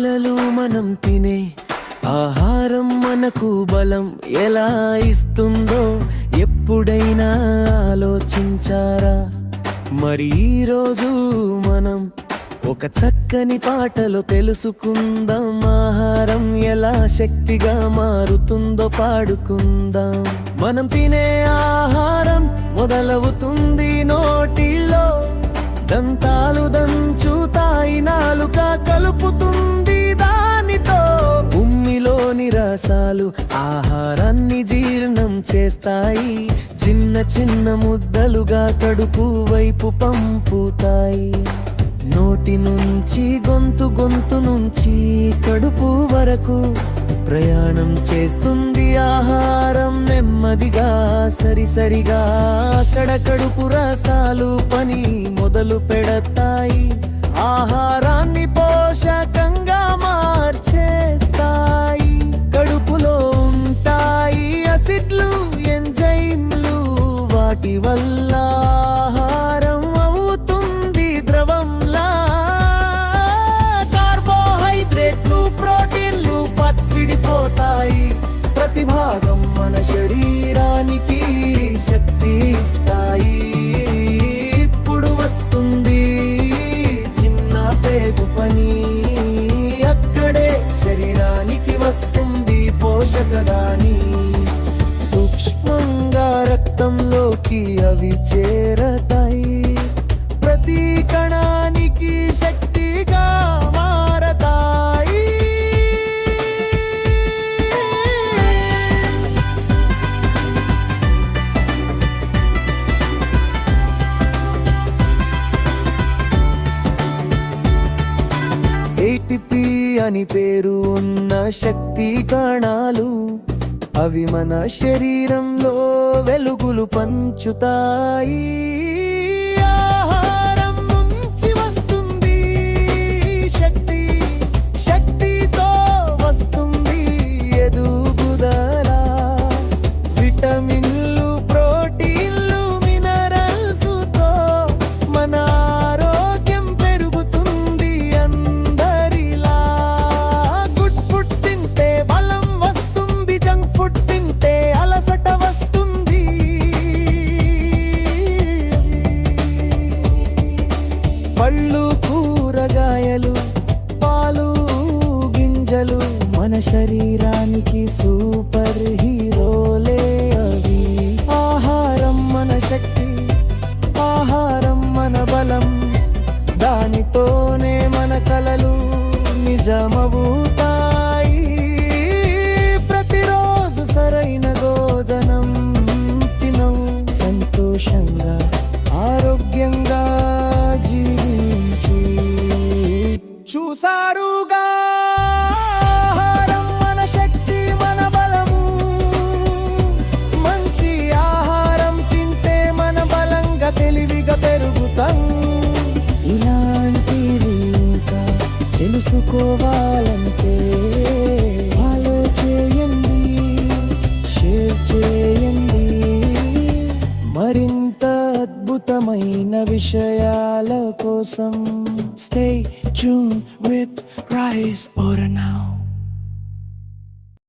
పిల్లలు మనం తినే ఆహారం మనకు బలం ఎలా ఇస్తుందో ఎప్పుడైనా ఆలోచించారా? మరి ఈరోజు మనం ఒక చక్కని పాటలో తెలుసుకుందాం. ఆహారం ఎలా శక్తిగా మారుతుందో పాడుకుందాం. మనం తినే ఆహారం మొదలవుతుంది నోటిలో, దంతాలు దంచుతాయి, నాలుక కలుపుతుంది దానితో. భూమిలోని రసాలు ఆహారాన్ని జీర్ణం చేస్తాయి, చిన్న చిన్న ముద్దలుగా కడుపు వైపు పంపుతాయి. నోటి నుంచి గొంతు నుంచి కడుపు వరకు ప్రయాణం చేస్తుంది ఆహారం నెమ్మదిగా, సరిసరిగా. అక్కడ కడుపు రసాలు పని మొదలు పెడతాయి, ఆహారాన్ని పోషకంగా మార్చేస్తాయి. కడుపులో ఉంటాయి అసిడ్లు, ఎంజైమ్లు, వాటి వల్ల ఆహారం అవుతుంది ద్రవంలా. కార్బోహైడ్రేట్లు, ప్రోటీన్లు, ఫాట్స్ విడిపోతాయి, ప్రతి భాగం మన శరీరానికి శక్తి ఇస్తాయి. ఇప్పుడు వస్తుంది చిన్న పేగు పని, అక్కడే శరీరానికి వస్తుంది పోషకదాని. సూక్ష్మంగా రక్తంలోకి అవి చేరతాయి, ప్రతి కణానికి శక్తిగా మారతాయి. ATP అని పేరు ఉన్న శక్తి కణాలు, అవి మన శరీరంలో వెలుగులు పంచుతాయి. ఆహారం నుంచి వస్తుంది శక్తి, శక్తితో వస్తుంది ఎదుగుదల. విటమిన్లు, ప్రోటీన్లు, మినరల్స్తో మన ఆరోగ్యం పెరుగుతుంది అందరిలా. గుడ్ ఫుడ్ తింటే బలం వస్తుంది, జంక్ ఫుడ్ తింటే అలసట వస్తుంది. పళ్ళు, కూరగాయలు, పాలు, గింజలు మన శరీరానికి సూపర్ హీరోలే అవి. ఆహారం మన శక్తి, ఆహారం మన బలం, దానితోనే మన కలలు నిజమవుతాయి. ప్రతిరోజు సరైన భోజనం తినవు, సంతోషంగా ఆరోగ్యంగా జీవించు. చూసారుగా, ఆహారం మన శక్తి, మన బలము. మంచి ఆహారం తింటే మన బలంగా తెలివిగా పెరుగుతాం. ఇలాంటివి ఇంకా తెలుసుకోవాలంటే ఫాలో చేయండి, షేర్ చేయండి. మరింత అద్భుతమైన విషయాల కోసం stay tuned with Rise Order now.